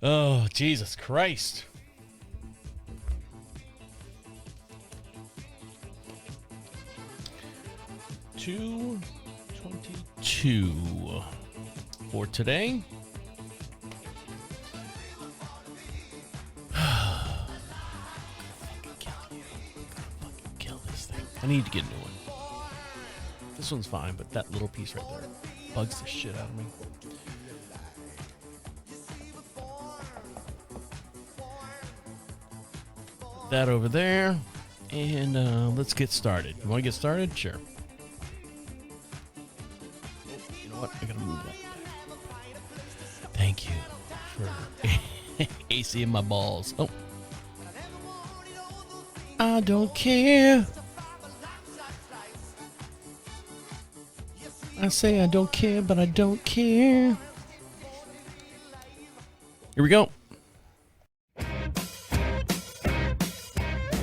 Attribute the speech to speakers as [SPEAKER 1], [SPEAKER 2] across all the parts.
[SPEAKER 1] Oh, Jesus Christ. $2.22 for today. Kill this thing. I need to get a new one. This one's fine, but that little piece right there bugs the shit out of me. That over there, and let's get started. You want to get started? Sure. You know what? I gotta move that back. Thank you for AC in my balls. Oh, I don't care. I say I don't care, but I don't care. Here we go.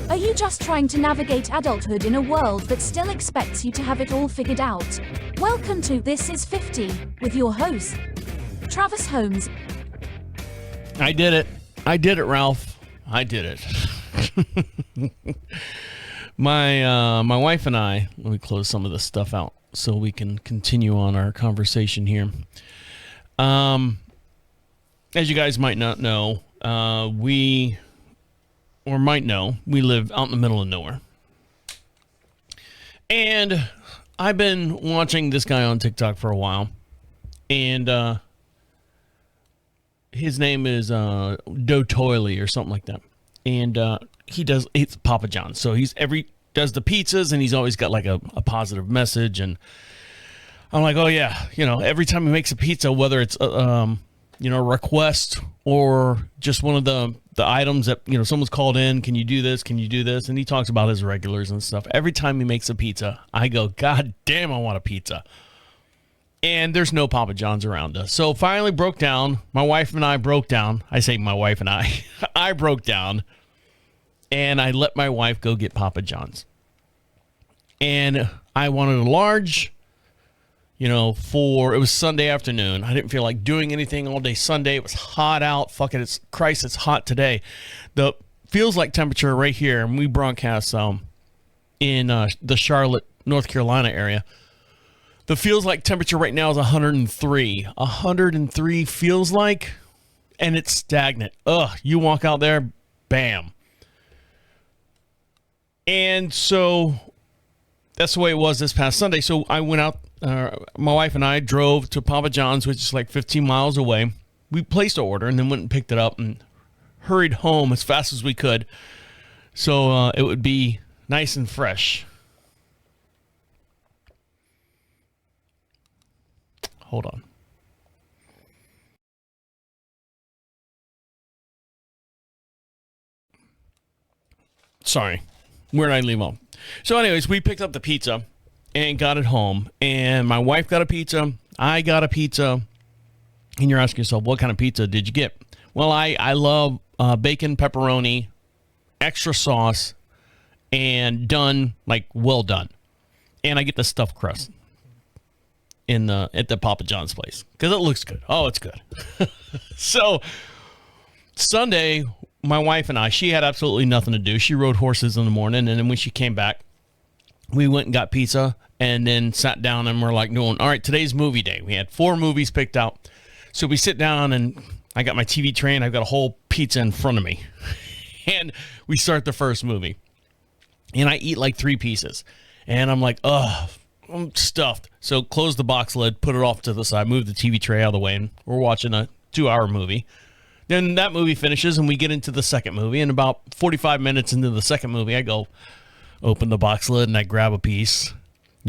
[SPEAKER 2] Are you just trying to navigate adulthood in a world that still expects you to have it all figured out? Welcome to This Is 50 with your host, Travis Holmes.
[SPEAKER 1] I did it. I did it, Ralph. I did it. My wife and I, let me close some of this stuff out so we can continue on our conversation here. As you guys might not know, we live out in the middle of nowhere. And I've been watching this guy on TikTok for a while. And his name is Dotoily or something like that. And it's Papa John's. So does the pizzas, and he's always got like a positive message. And I'm like, oh yeah, every time he makes a pizza, whether it's a request or just one of the items that, someone's called in, can you do this? Can you do this? And he talks about his regulars and stuff. Every time he makes a pizza, I go, God damn, I want a pizza. And there's no Papa John's around us. So finally broke down. My wife and I broke down. I say my wife and I. I broke down. And I let my wife go get Papa John's. And I wanted a large, it was Sunday afternoon. I didn't feel like doing anything all day Sunday. It was hot out. Fucking, it's hot today. The feels like temperature right here, and we broadcast in the Charlotte, North Carolina area. The feels like temperature right now is 103. 103 feels like, and it's stagnant. Ugh, you walk out there, bam. And so that's the way it was this past Sunday. So I went out, my wife and I drove to Papa John's, which is like 15 miles away. We placed an order and then went and picked it up and hurried home as fast as we could. So it would be nice and fresh. Hold on. Sorry. Where did I leave off? So anyways, we picked up the pizza and got it home. And my wife got a pizza. I got a pizza. And you're asking yourself, what kind of pizza did you get? Well, I love bacon, pepperoni, extra sauce, and done, like well done. And I get the stuffed crust at the Papa John's place because it looks good. Oh, it's good. So Sunday, my wife and I, she had absolutely nothing to do. She rode horses in the morning, and then when she came back, we went and got pizza and then sat down and we're like doing, all right, today's movie day. We had 4 movies picked out. So we sit down and I got my TV tray and I've got a whole pizza in front of me. And we start the first movie. And I eat like 3 pieces. And I'm like, ugh, I'm stuffed. So close the box lid, put it off to the side, move the TV tray out of the way, and we're watching a 2-hour movie. Then that movie finishes and we get into the second movie. And about 45 minutes into the second movie, I go open the box lid and I grab a piece,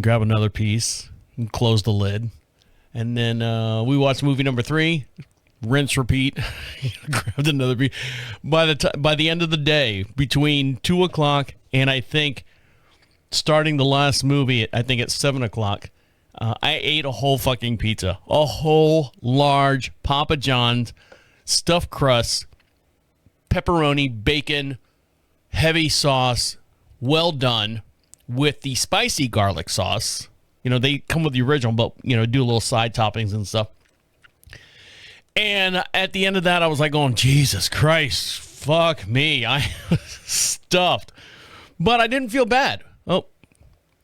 [SPEAKER 1] grab another piece, and close the lid. And then we watched movie number 3, rinse, repeat, grabbed another piece. By the end of the day, between 2 o'clock and I think starting the last movie, I think it's 7 o'clock, I ate a whole fucking pizza. A whole large Papa John's, stuffed crust, pepperoni, bacon, heavy sauce, well done, with the spicy garlic sauce. They come with the original, but, do little side toppings and stuff. And at the end of that, I was like going, Jesus Christ, fuck me. I was stuffed. But I didn't feel bad. Oh,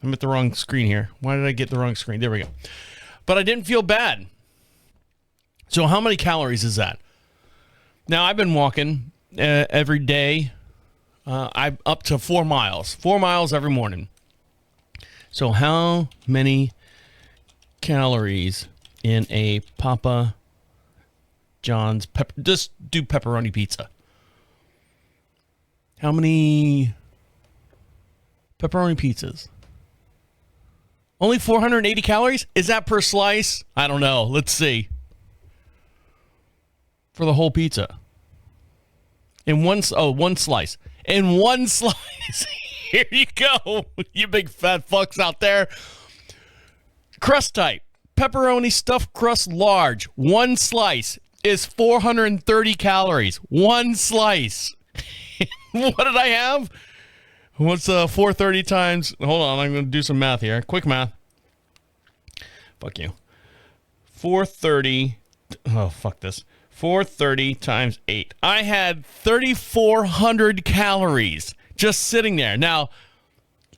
[SPEAKER 1] I'm at the wrong screen here. Why did I get the wrong screen? There we go. But I didn't feel bad. So how many calories is that? Now, I've been walking every day. I'm up to 4 miles. 4 miles every morning. So how many calories in a Papa John's just do pepperoni pizza? How many pepperoni pizzas? Only 480 calories? Is that per slice? I don't know. Let's see. For the whole pizza. In one slice. In one slice. Here you go. You big fat fucks out there. Crust type. Pepperoni stuffed crust large. One slice is 430 calories. One slice. What did I have? What's 430 times? Hold on, I'm going to do some math here. Quick math. Fuck you. 430. Oh, fuck this. 430 times 8. I had 3,400 calories just sitting there. Now,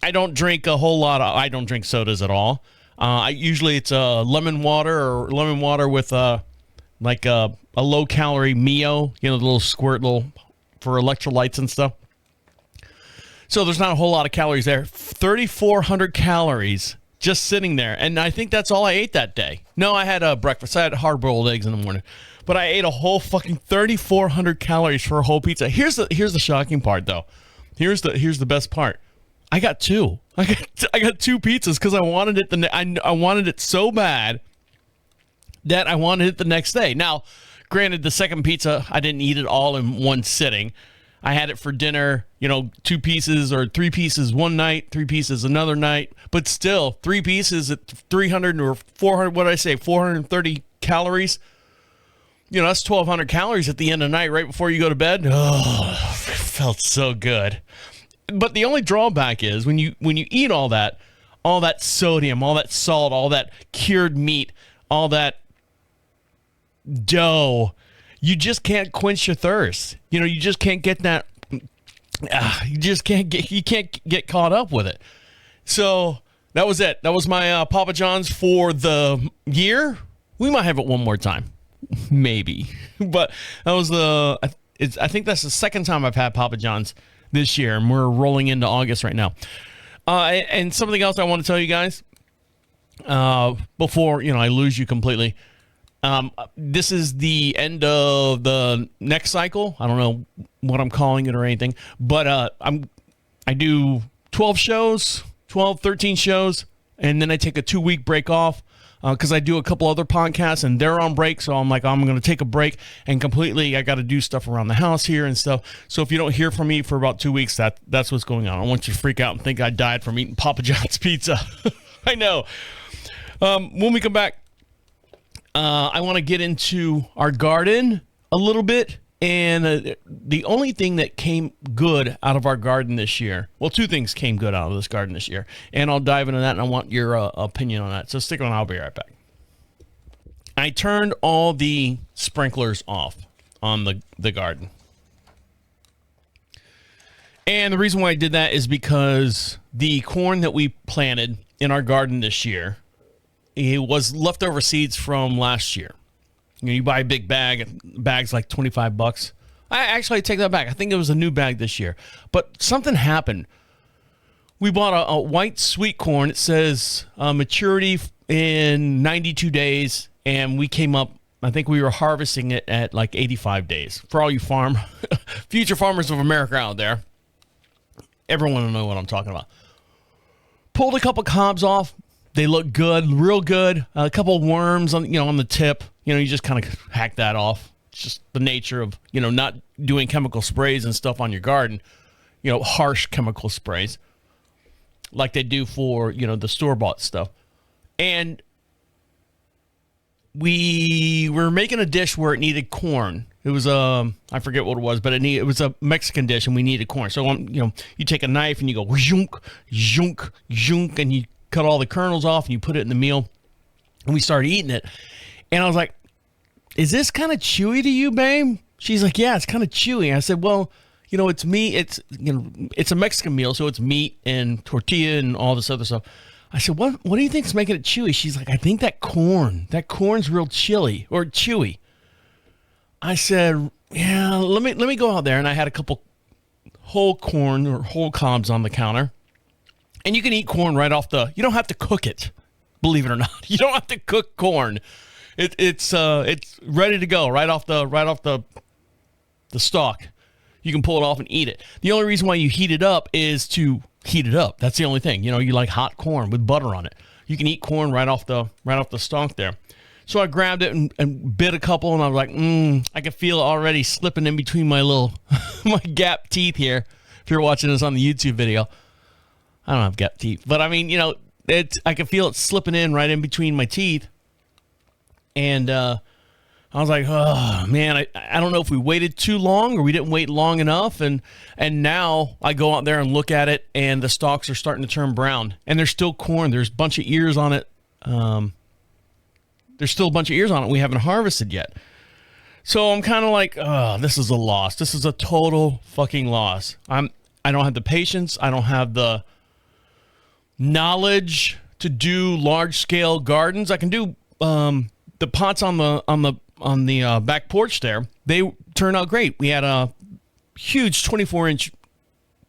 [SPEAKER 1] I don't drink a whole lot. I don't drink sodas at all. Usually it's lemon water with like a low calorie Mio, the little squirt for electrolytes and stuff. So there's not a whole lot of calories there. 3,400 calories just sitting there. And I think that's all I ate that day. No, I had breakfast. I had hard-boiled eggs in the morning. But I ate a whole fucking 3,400 calories for a whole pizza. Here's the shocking part, though. Here's the best part. I got two. I got two pizzas because I wanted it. I wanted it so bad that I wanted it the next day. Now, granted, the second pizza, I didn't eat it all in one sitting. I had it for dinner, 2 pieces or 3 pieces one night, 3 pieces another night. But still, 3 pieces at 300 or 400, what did I say, 430 calories? That's 1,200 calories at the end of the night, right before you go to bed. Oh, it felt so good. But the only drawback is when you eat all that sodium, all that salt, all that cured meat, all that dough, you just can't quench your thirst. You just can't get that. You can't get caught up with it. So that was it. That was my Papa John's for the year. We might have it one more time. Maybe. But that was I think that's the second time I've had Papa John's this year, and we're rolling into August right now. And something else I want to tell you guys before I lose you completely. This is the end of the next cycle. I don't know what I'm calling it or anything, but I do 12 shows, 13 shows, and then I take a 2-week break off because I do a couple other podcasts and they're on break. So I'm like, I'm going to take a break and completely, I got to do stuff around the house here and stuff. So if you don't hear from me for about 2 weeks, that's what's going on. I don't want you to freak out and think I died from eating Papa John's pizza. I know. When we come back, I want to get into our garden a little bit. And the only thing that came good out of our garden this year, well, 2 things came good out of this garden this year. And I'll dive into that, and I want your opinion on that. So stick around. I'll be right back. I turned all the sprinklers off on the garden. And the reason why I did that is because the corn that we planted in our garden this year, it was leftover seeds from last year. You buy a big bag's like $25. I take that back. I think it was a new bag this year. But something happened. We bought a white sweet corn. It says maturity in 92 days. And we came up, I think we were harvesting it at like 85 days. For all you future farmers of America out there, everyone will know what I'm talking about. Pulled a couple cobs off. They look good, real good. A couple worms on the tip. You just kind of hack that off. It's just the nature of, not doing chemical sprays and stuff on your garden. Harsh chemical sprays like they do for, the store-bought stuff. And we were making a dish where it needed corn. It was I forget what it was, but it was a Mexican dish, and we needed corn. So you take a knife and you go zhunk, zhunk, zhunk, and you cut all the kernels off and you put it in the meal, and we started eating it. And I was like, is this kind of chewy to you, babe? She's like, yeah, it's kind of chewy. I said, well, it's meat. It's a Mexican meal, so it's meat and tortilla and all this other stuff. I said, what do you think's making it chewy? She's like, I think that corn's real chili or chewy. I said, yeah, let me go out there. And I had a couple whole corn or whole cobs on the counter. And you can eat corn right off you don't have to cook it, believe it or not. You don't have to cook corn. It's ready to go right off the stalk. You can pull it off and eat it. The only reason why you heat it up is to heat it up. That's the only thing. You like hot corn with butter on it. You can eat corn right off the stalk there. So I grabbed it and bit a couple, and I was like, I can feel it already slipping in between my my gap teeth here. If you're watching this on the YouTube video, I don't have gap teeth, but I mean, I can feel it slipping in right in between my teeth. And I was like, oh, man, I don't know if we waited too long or we didn't wait long enough. And now I go out there and look at it, and the stalks are starting to turn brown. And there's still corn. There's a bunch of ears on it. There's still a bunch of ears on it we haven't harvested yet. So I'm kind of like, oh, this is a loss. This is a total fucking loss. I don't have the patience. I don't have the knowledge to do large-scale gardens. I can do the pots on the back porch there. They turned out great. We had a huge 24-inch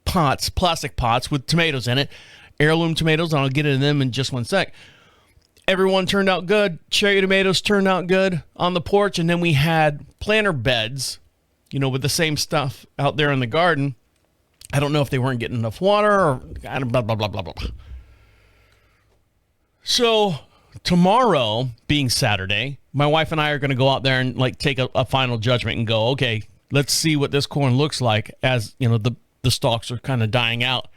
[SPEAKER 1] pots, plastic pots with tomatoes in it, heirloom tomatoes. I'll get into them in just one sec. Everyone turned out good. Cherry tomatoes turned out good on the porch, and then we had planter beds, with the same stuff out there in the garden. I don't know if they weren't getting enough water or blah, blah, blah, blah, blah. So tomorrow, being Saturday, my wife and I are going to go out there and take a final judgment and go, okay, let's see what this corn looks like as, the stalks are kind of dying out,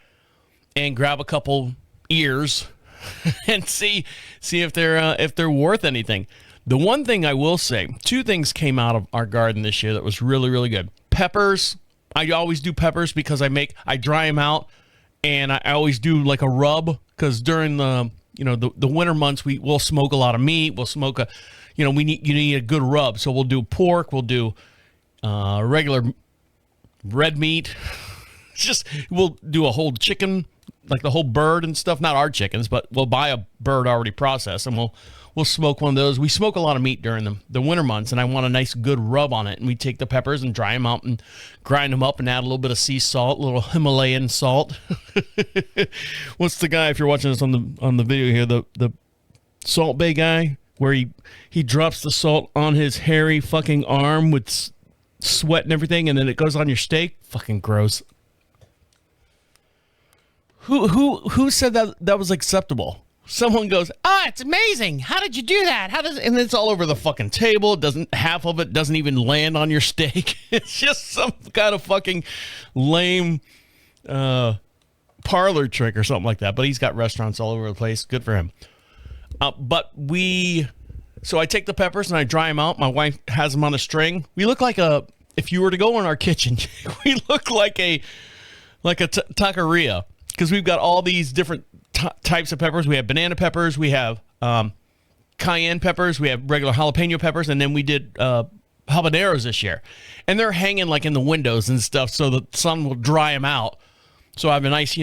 [SPEAKER 1] and grab a couple ears and see if they're worth anything. The one thing I will say, two things came out of our garden this year that was really, really good. Peppers. I always do peppers because I dry them out, and I always do like a rub, because during the winter months we'll smoke a lot of meat. We'll smoke you need a good rub. So we'll do pork. We'll do regular red meat. We'll do a whole chicken, like the whole bird and stuff. Not our chickens, but we'll buy a bird already processed, and we'll smoke one of those. We smoke a lot of meat during the winter months, and I want a nice good rub on it. And we take the peppers and dry them out and grind them up and add a little bit of sea salt, a little Himalayan salt. What's the guy, if you're watching this on the video here, the Salt Bay guy, where he drops the salt on his hairy fucking arm with sweat and everything, and then it goes on your steak? Fucking gross. Who said that was acceptable? Someone goes, it's amazing. How did you do that? And it's all over the fucking table. Half of it doesn't even land on your steak. It's just some kind of fucking lame parlor trick or something like that. But he's got restaurants all over the place. Good for him. So I take the peppers and I dry them out. My wife has them on a string. We look like if you were to go in our kitchen, we look like a taqueria, because we've got all these different types of peppers. We have banana peppers. We have cayenne peppers. We have regular jalapeno peppers. And then we did habaneros this year. And they're hanging in the windows and stuff, so the sun will dry them out. So I have a nice,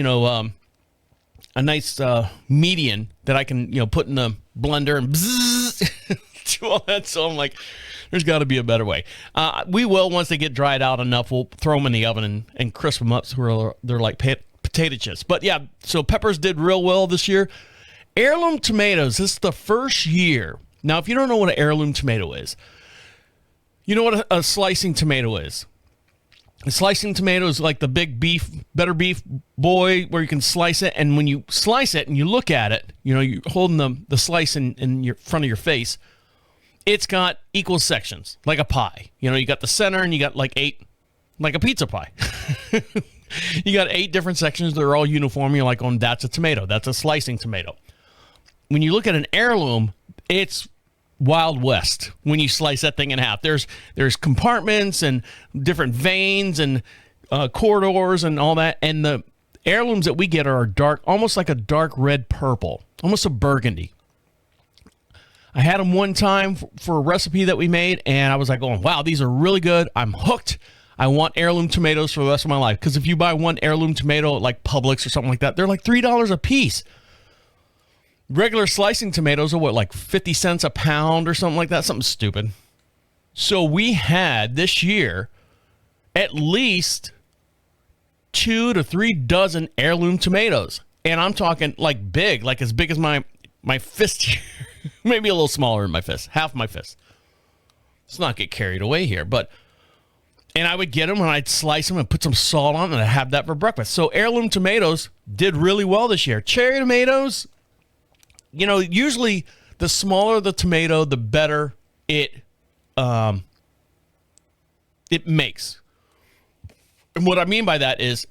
[SPEAKER 1] median that I can, put in the blender and bzzz, do all that. So I'm like, there's got to be a better way. We will, once they get dried out enough, we'll throw them in the oven and crisp them up so they're like potato chips. But yeah, so peppers did real well this year. Heirloom tomatoes, this is the first year. Now, if you don't know what an heirloom tomato is, you know what a slicing tomato is. A slicing tomato is like the big better beef boy, where you can slice it. And when you slice it and you look at it, you're holding the slice in your front of your face. It's got equal sections, like a pie. You got the center, and you got eight, like a pizza pie. You got 8 different sections. They're all uniform. You're like, that's a tomato. That's a slicing tomato. When you look at an heirloom, it's Wild West when you slice that thing in half. There's compartments and different veins and corridors and all that. And the heirlooms that we get are dark, almost like a dark red purple, almost a burgundy. I had them one time for a recipe that we made, and I was like, "Oh, wow, these are really good. I'm hooked. I want heirloom tomatoes for the rest of my life." Because if you buy one heirloom tomato at like Publix or something like that, they're like $3 a piece. Regular slicing tomatoes are what, like 50 cents a pound or something like that? Something stupid. So we had this year at least 2 to 3 dozen heirloom tomatoes. And I'm talking like big, like as big as my fist here. Maybe a little smaller than my fist, half my fist. Let's not get carried away here. And I would get them and I'd slice them and put some salt on and I'd have that for breakfast. So heirloom tomatoes did really well this year. Cherry tomatoes, usually the smaller the tomato, the better it makes. And what I mean by that is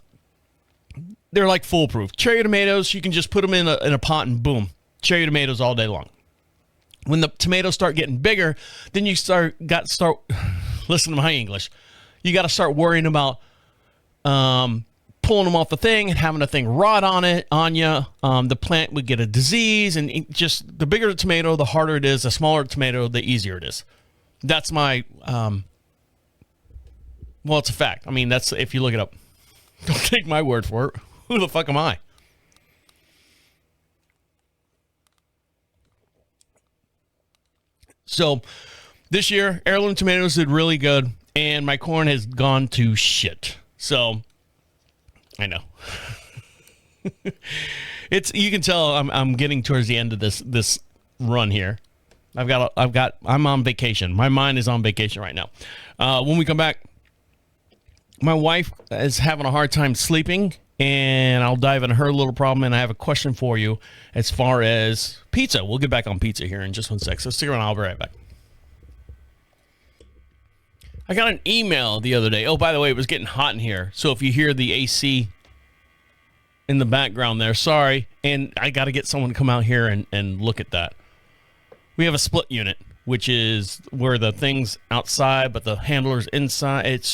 [SPEAKER 1] they're like foolproof. Cherry tomatoes, you can just put them in a pot and boom, cherry tomatoes all day long. When the tomatoes start getting bigger, then you start listen to my English. You got to start worrying about pulling them off the thing and having the thing rot on you. The plant would get a disease, and just the bigger the tomato, the harder it is. The smaller the tomato, the easier it is. That's my well, it's a fact. I mean, that's if you look it up. Don't take my word for it. Who the fuck am I? So this year, heirloom tomatoes did really good, and my corn has gone to shit. So I know. You can tell I'm getting towards the end of this run here. I'm on vacation. My mind is on vacation right now. When we come back, my wife is having a hard time sleeping, and I'll dive into her little problem, and I have a question for you as far as pizza. We'll get back on pizza here in just 1 sec. So stick around. I'll be right back. I got an email the other day. Oh, by the way, it was getting hot in here. So if you hear the AC in the background there, sorry. And I got to get someone to come out here and look at that. We have a split unit, which is where the thing's outside, but the handler's inside.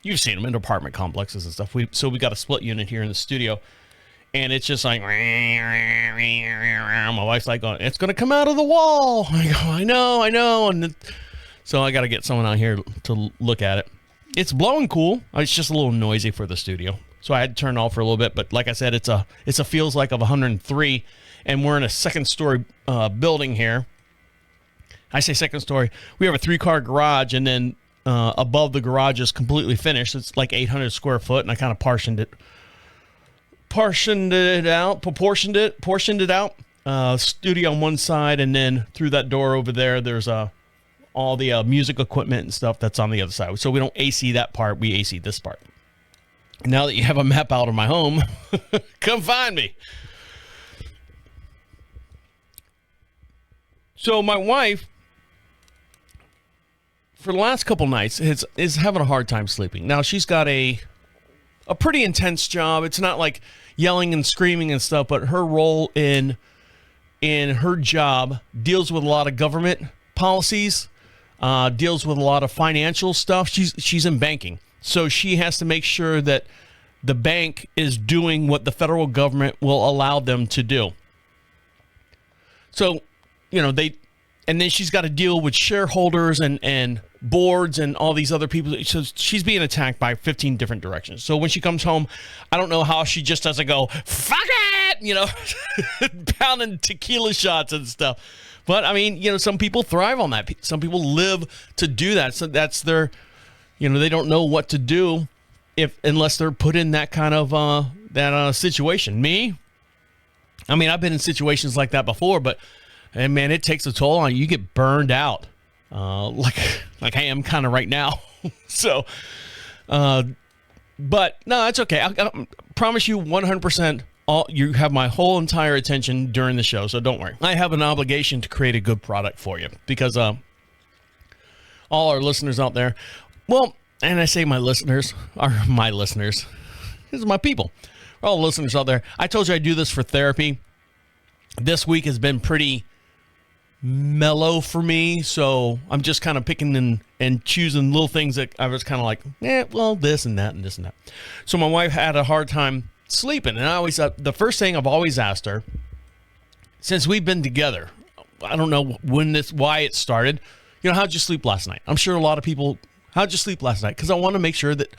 [SPEAKER 1] You've seen them in apartment complexes and stuff. So we got a split unit here in the studio, and it's just like, my wife's like, it's going to come out of the wall. I go, I know. And so I got to get someone out here to look at it. It's blowing cool. It's just a little noisy for the studio. So I had to turn it off for a little bit. But like I said, it's a feels like of 103, and we're in a second-story building here. I say second story. We have a 3-car garage, and then above the garage is completely finished. It's like 800 square foot, and I kind of portioned it out. Studio on one side, and then through that door over there's all the music equipment and stuff that's on the other side. So we don't AC that part, we AC this part. Now that you have a map out of my home, come find me. So my wife, for the last couple nights, is having a hard time sleeping. Now, she's got a pretty intense job. It's not like yelling and screaming and stuff, but her role in her job deals with a lot of government policies, deals with a lot of financial stuff. She's in banking. So she has to make sure that the bank is doing what the federal government will allow them to do. So, and then she's got to deal with shareholders and boards and all these other people. So she's being attacked by 15 different directions. So when she comes home, I don't know how she just doesn't go, fuck it, pounding tequila shots and stuff. But I mean, some people thrive on that. Some people live to do that. So that's their, they don't know what to do unless they're put in that kind of situation. Me, I mean, I've been in situations like that before, but and man, it takes a toll on you. You get burned out, like I am kind of right now. So, but no, it's okay. I promise you 100%. You have my whole entire attention during the show, so don't worry. I have an obligation to create a good product for you because all our listeners out there, well, and I say my listeners are my listeners. These are my people. All the listeners out there. I told you I do this for therapy. This week has been pretty mellow for me, so I'm just kind of picking and choosing little things that I was kind of like, well, this and that and this and that. So my wife had a hard time sleeping, and I always the first thing I've always asked her since we've been together I don't know why it started. How'd you sleep last night? I'm sure a lot of people, how'd you sleep last night? Because I want to make sure that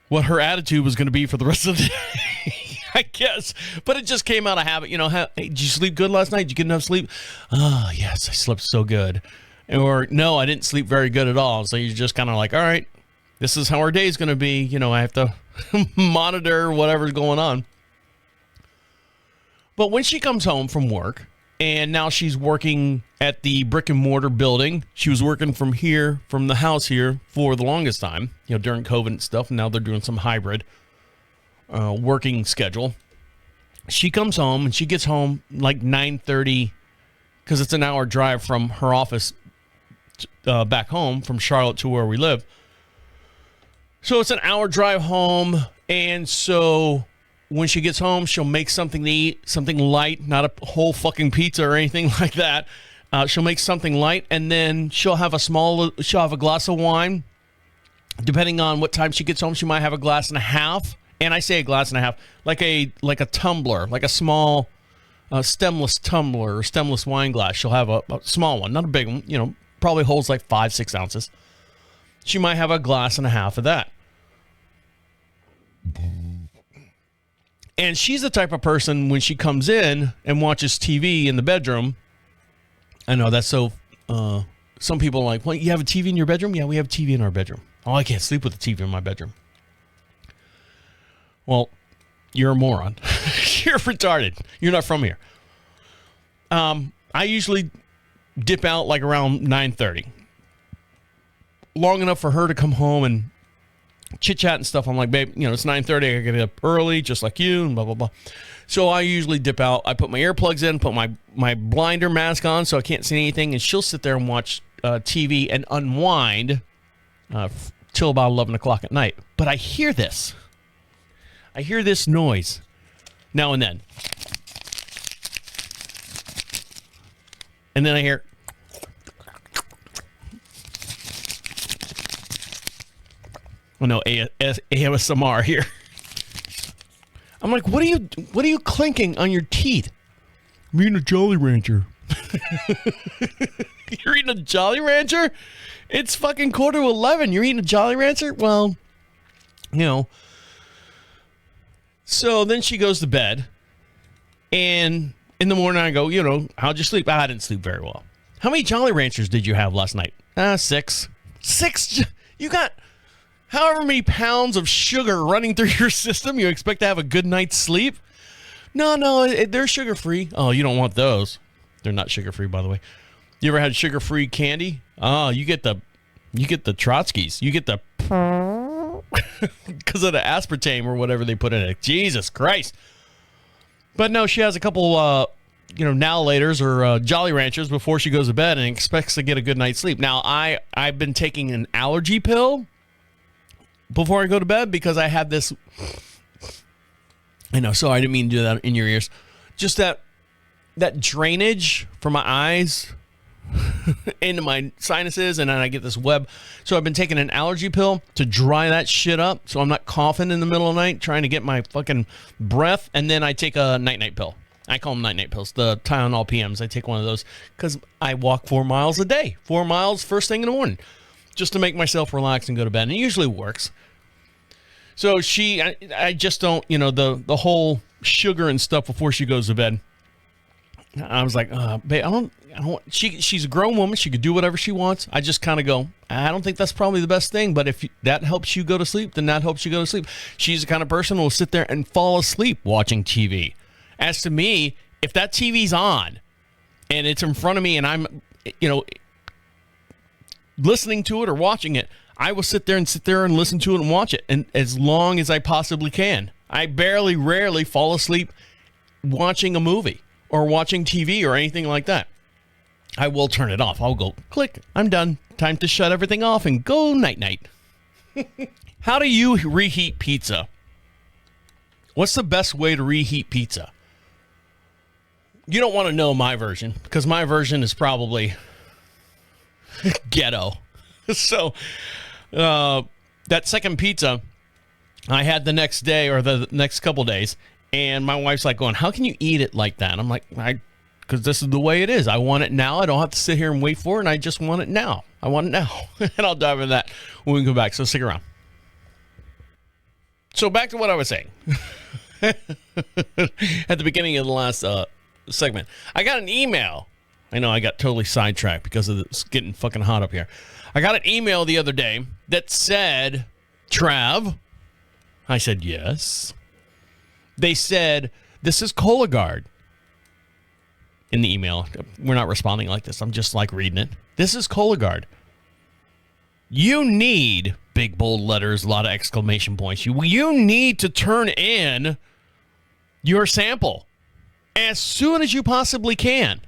[SPEAKER 1] what her attitude was going to be for the rest of the day, I guess. But it just came out of habit. Hey, did you sleep good last night? Did you get enough sleep? Oh, yes, I slept so good. Or, no, I didn't sleep very good at all. So you're just kind of like, all right, this is how our day is going to be. I have to monitor whatever's going on. But when she comes home from work, and now she's working at the brick and mortar building. She was working from the house here for the longest time, during COVID and stuff. And now they're doing some hybrid working schedule. She comes home and she gets home like 9:30 because it's an hour drive from her office back home from Charlotte to where we live. So it's an hour drive home. And so when she gets home, she'll make something to eat, something light, not a whole fucking pizza or anything like that. She'll make something light, and then she'll have a glass of wine. Depending on what time she gets home, she might have a glass and a half. And I say a glass and a half, like a tumbler, like a small stemless tumbler or stemless wine glass. She'll have a small one, not a big one. Probably holds like 5-6 ounces. She might have a glass and a half of that. And she's the type of person, when she comes in and watches TV in the bedroom, I know that's so, some people are like, well, you have a TV in your bedroom? Yeah, we have a TV in our bedroom. Oh, I can't sleep with a TV in my bedroom. Well, you're a moron. You're retarded. You're not from here. I usually dip out like around 9:30. Long enough for her to come home and chit-chat and stuff. I'm like, babe, it's 9:30. I gotta get up early, just like you, and blah, blah, blah. So I usually dip out. I put my earplugs in, put my blinder mask on so I can't see anything, and she'll sit there and watch TV and unwind till about 11 o'clock at night. But I hear this. I hear this noise now and then. And then I hear... Oh no, ASMR here. I'm like, what are you clinking on your teeth? I'm eating a Jolly Rancher. You're eating a Jolly Rancher? It's fucking 11:15. You're eating a Jolly Rancher? Well, So then she goes to bed. And in the morning I go, how'd you sleep? I didn't sleep very well. How many Jolly Ranchers did you have last night? 6. 6? You got... however many pounds of sugar running through your system, you expect to have a good night's sleep? No, they're sugar-free. Oh, you don't want those. They're not sugar-free, by the way. You ever had sugar-free candy? Oh, you get the Trotskys. You get the... because of the aspartame or whatever they put in it. Jesus Christ. But no, she has a couple, now-laters or Jolly Ranchers before she goes to bed and expects to get a good night's sleep. Now, I've been taking an allergy pill before I go to bed because I had this... I know, sorry, I didn't mean to do that in your ears. Just that drainage from my eyes into my sinuses, and then I get this web. So I've been taking an allergy pill to dry that shit up so I'm not coughing in the middle of the night trying to get my fucking breath, and then I take a night-night pill. I call them night-night pills, the Tylenol PMs. I take one of those because I walk 4 miles a day. 4 miles first thing in the morning just to make myself relax and go to bed, and it usually works. So I just don't, the whole sugar and stuff before she goes to bed. I was like, babe, I don't. She's a grown woman. She could do whatever she wants. I just kind of go, I don't think that's probably the best thing. But if that helps you go to sleep, then that helps you go to sleep. She's the kind of person who will sit there and fall asleep watching TV. As to me, if that TV's on and it's in front of me and I'm, listening to it or watching it, I will sit there and listen to it and watch it, and as long as I possibly can. I rarely fall asleep watching a movie or watching TV or anything like that. I will turn it off. I'll go, click, I'm done. Time to shut everything off and go night-night. How do you reheat pizza? What's the best way to reheat pizza? You don't want to know my version, because my version is probably ghetto. So, that second pizza I had the next day or the next couple days, and my wife's like going, how can you eat it like that? I'm like, because this is the way it is. I want it now. I don't have to sit here and wait for it, and I just want it now. I want it now. And I'll dive into that when we come back, so stick around. So back to what I was saying. At the beginning of the last segment, I got an email. I know I got totally sidetracked because of it's getting fucking hot up here. I got an email the other day that said, Trav. I said, yes. They said, this is Colo-Gard. In the email. We're not responding like this. I'm just like reading it. This is Colo-Gard. You need, big bold letters, a lot of exclamation points. You need to turn in your sample as soon as you possibly can.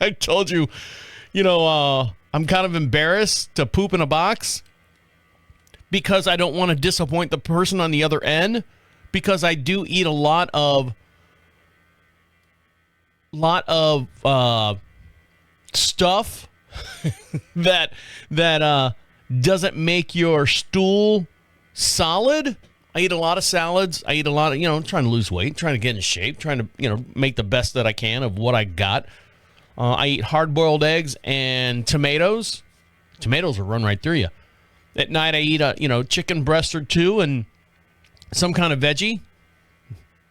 [SPEAKER 1] I told you, I'm kind of embarrassed to poop in a box because I don't want to disappoint the person on the other end, because I do eat a lot of stuff that doesn't make your stool solid. I eat a lot of salads. I eat a lot of, trying to lose weight, trying to get in shape, trying to, make the best that I can of what I got. I eat hard-boiled eggs and tomatoes. Tomatoes will run right through you. At night, I eat a, chicken breast or two and some kind of veggie.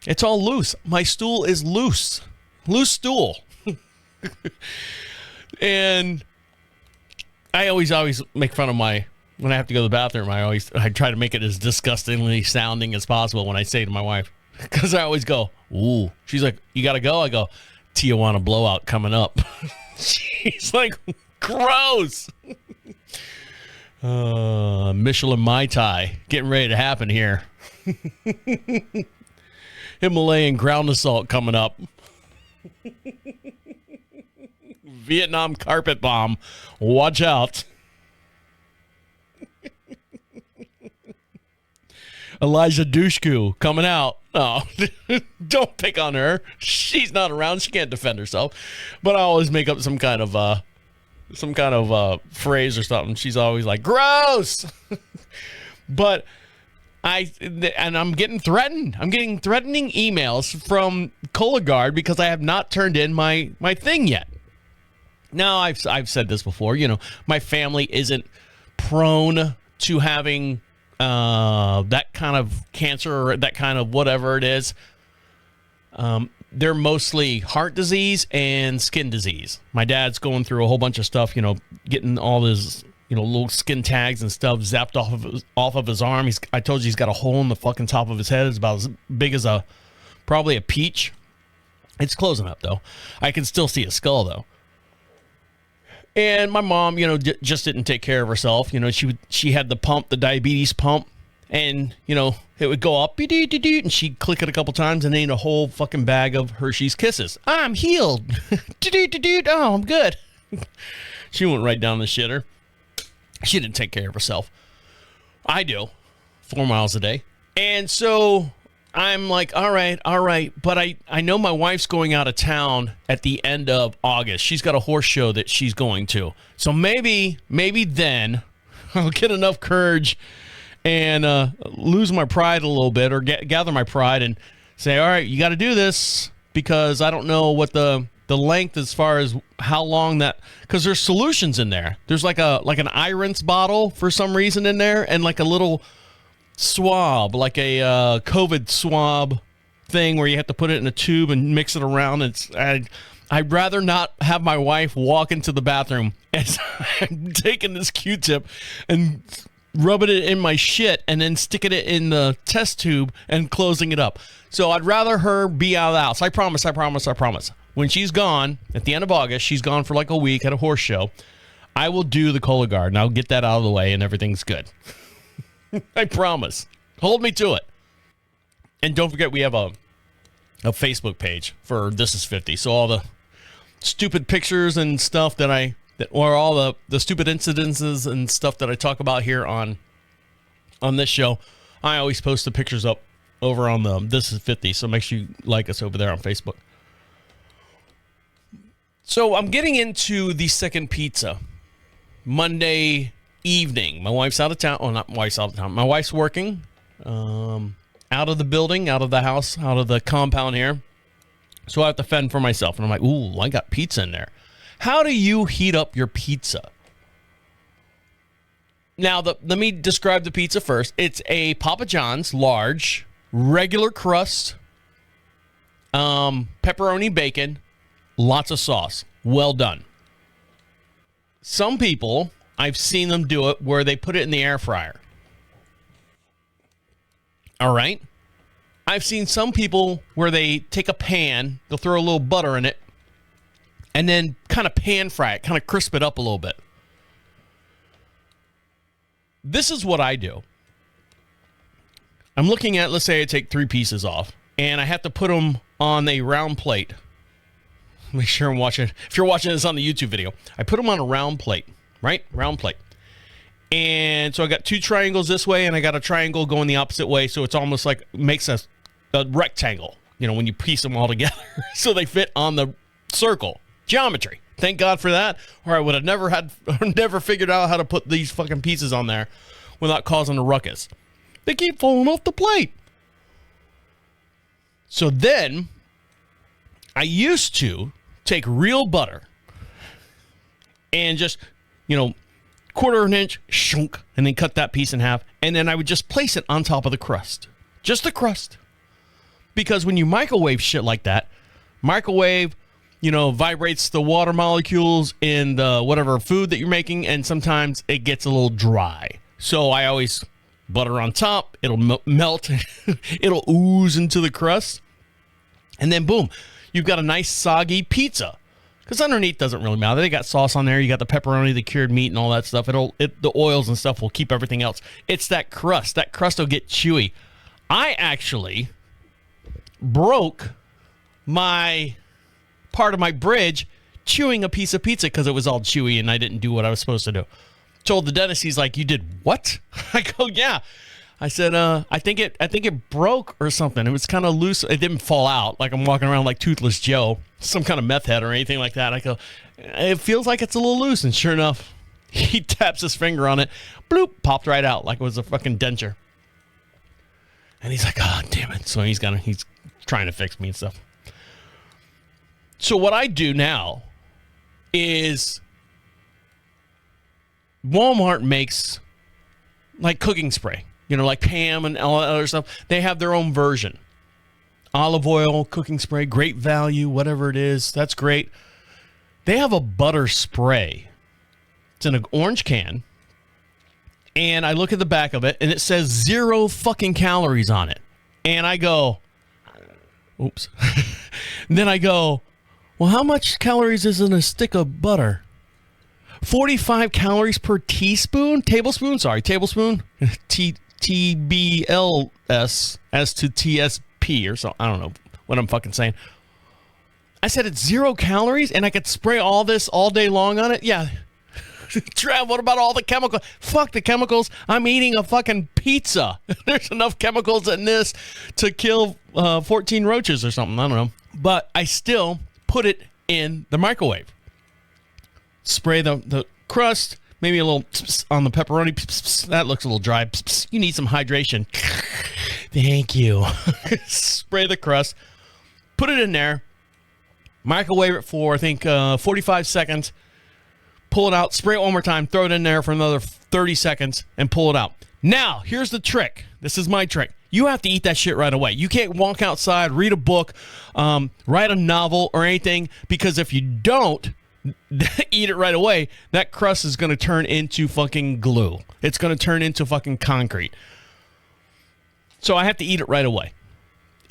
[SPEAKER 1] It's all loose. My stool is loose. Loose stool. And I always make fun of when I have to go to the bathroom, I try to make it as disgustingly sounding as possible when I say to my wife, because I always go, ooh. She's like, you got to go? I go, Tijuana blowout coming up. She's like, gross. Michelin Mai Tai getting ready to happen here. Himalayan ground assault coming up. Vietnam carpet bomb. Watch out. Elijah Dushku coming out. Oh, don't pick on her. She's not around. She can't defend herself. But I always make up some kind of phrase or something. She's always like, gross. But I'm getting threatened. I'm getting threatening emails from Colo-Gard because I have not turned in my thing yet. Now, I've said this before. My family isn't prone to having that kind of cancer or that kind of whatever it is. They're mostly heart disease and skin disease. My dad's going through a whole bunch of stuff, getting all his, little skin tags and stuff zapped off of his arm. I told you he's got a hole in the fucking top of his head. It's about as big as probably a peach. It's closing up, though. I can still see his skull, though. And my mom, just didn't take care of herself. She had the pump, the diabetes pump, and, it would go up, and she'd click it a couple times and then a whole fucking bag of Hershey's Kisses. I'm healed. Oh, I'm good. She went right down the shitter. She didn't take care of herself. I do. 4 miles a day. And so I'm like, all right. But I know my wife's going out of town at the end of August. She's got a horse show that she's going to. So maybe then I'll get enough courage and lose my pride a little bit, or gather my pride and say, all right, you got to do this, because I don't know what the length as far as how long that, because there's solutions in there. There's like an eye rinse bottle for some reason in there, and like a little swab, like a COVID swab thing where you have to put it in a tube and mix it around. I'd rather not have my wife walk into the bathroom as I'm taking this Q-tip and rubbing it in my shit and then sticking it in the test tube and closing it up. So I'd rather her be out of the house. I promise. When she's gone, at the end of August, she's gone for like a week at a horse show, I will do the Colo-Gard, and I'll get that out of the way, and everything's good. I promise. Hold me to it. And don't forget, we have a Facebook page for This Is 50. So all the stupid pictures and stuff or all the stupid incidences and stuff that I talk about here on this show, I always post the pictures up over on the This Is 50. So make sure you like us over there on Facebook. So I'm getting into the second pizza Monday evening. My wife's out of town. Well, not my wife's out of town. My wife's working out of the building, out of the house, out of the compound here. So I have to fend for myself. And I'm like, ooh, I got pizza in there. How do you heat up your pizza? Now, let me describe the pizza first. It's a Papa John's large, regular crust, pepperoni, bacon, lots of sauce. Well done. Some people, I've seen them do it where they put it in the air fryer. All right. I've seen some people where they take a pan, they'll throw a little butter in it, and then kind of pan fry it, kind of crisp it up a little bit. This is what I do. I'm looking at, let's say I take 3 pieces off, and I have to put them on a round plate. Make sure I'm watching. If you're watching this on the YouTube video, I put them on a round plate, right? Round plate. And so I got 2 triangles this way, and I got a triangle going the opposite way, so it's almost like makes a rectangle, when you piece them all together. So they fit on the circle. Geometry. Thank God for that, or I would have never figured out how to put these fucking pieces on there without causing a ruckus. They keep falling off the plate. So then, I used to take real butter and just, quarter of an inch, shunk, and then cut that piece in half, and then I would just place it on top of the crust. Just the crust. Because when you microwave shit like that, vibrates the water molecules in the whatever food that you're making, and sometimes it gets a little dry. So I always butter on top, it'll melt, it'll ooze into the crust, and then boom, you've got a nice soggy pizza. Because underneath doesn't really matter. They got sauce on there, you got the pepperoni, the cured meat, and all that stuff. The oils and stuff will keep everything else. It's that crust. That crust will get chewy. I actually broke my part of my bridge chewing a piece of pizza because it was all chewy and I didn't do what I was supposed to do. Told the dentist, he's like, "You did what?" I go, "Yeah." I said, I think it broke or something. It was kind of loose. It didn't fall out like I'm walking around like Toothless Joe, some kind of meth head or anything like that. I go, "It feels like it's a little loose." And sure enough, he taps his finger on it, bloop, popped right out like it was a fucking denture. And he's like, "Oh, damn it." So he's trying to fix me and stuff. So what I do now is Walmart makes like cooking spray, like Pam and all that other stuff. They have their own version. Olive oil, cooking spray, great value, whatever it is. That's great. They have a butter spray. It's in an orange can. And I look at the back of it and it says 0 fucking calories on it. And I go, oops. Then I go, well, how much calories is in a stick of butter? 45 calories per tablespoon. TBLS as to TSP or so. I don't know what I'm fucking saying. I said it's 0 calories and I could spray all this all day long on it. Yeah. Trav, what about all the chemicals? Fuck the chemicals. I'm eating a fucking pizza. There's enough chemicals in this to kill 14 roaches or something. I don't know. But I still put it in the microwave. Spray the crust, maybe a little on the pepperoni. That looks a little dry. You need some hydration. Thank you. Spray the crust. Put it in there. Microwave it for, I think, 45 seconds. Pull it out. Spray it one more time. Throw it in there for another 30 seconds and pull it out. Now, here's the trick. This is my trick. You have to eat that shit right away. You can't walk outside, read a book, write a novel or anything, because if you don't eat it right away, that crust is going to turn into fucking glue. It's going to turn into fucking concrete. So I have to eat it right away.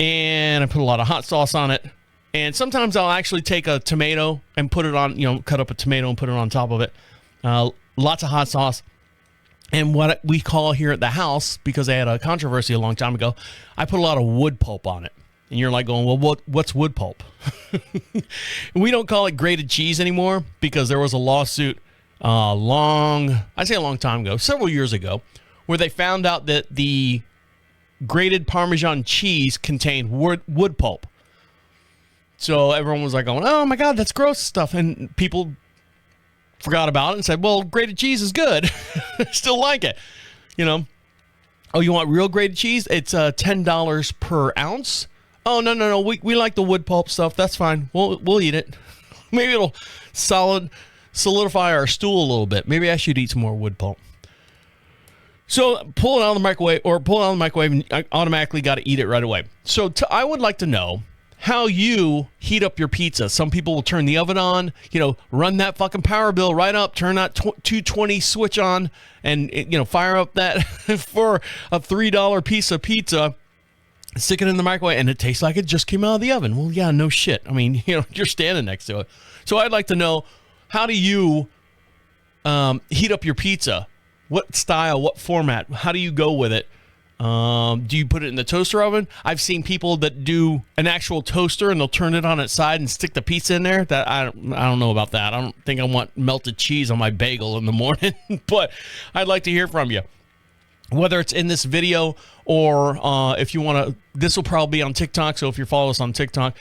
[SPEAKER 1] And I put a lot of hot sauce on it. And sometimes I'll actually take a tomato and put it on, cut up a tomato and put it on top of it. Lots of hot sauce. And what we call here at the house, because I had a controversy a long time ago, I put a lot of wood pulp on it. And you're like going, well, what's wood pulp? We don't call it grated cheese anymore because there was a lawsuit a long time ago, several years ago, where they found out that the grated Parmesan cheese contained wood pulp. So everyone was like going, oh my God, that's gross stuff. And people forgot about it and said, well, grated cheese is good. Still like it. Oh, you want real grated cheese? It's $10 per ounce. Oh, no. We like the wood pulp stuff. That's fine. We'll eat it. Maybe it'll solidify our stool a little bit. Maybe I should eat some more wood pulp. So pull it out of the microwave, and I automatically got to eat it right away. So I would like to know how you heat up your pizza. Some people will turn the oven on, run that fucking power bill right up, turn that 220 switch on, and fire up that for a $3 piece of pizza, stick it in the microwave, and it tastes like it just came out of the oven. Well, yeah, no shit. I mean, you're standing next to it. So I'd like to know, how do you heat up your pizza? What style, what format? How do you go with it? Do you put it in the toaster oven? I've seen people that do an actual toaster and they'll turn it on its side and stick the pizza in there. That I don't know about that. I don't think I want melted cheese on my bagel in the morning, but I'd like to hear from you. Whether it's in this video or if you want to, this will probably be on TikTok. So if you follow us on TikTok,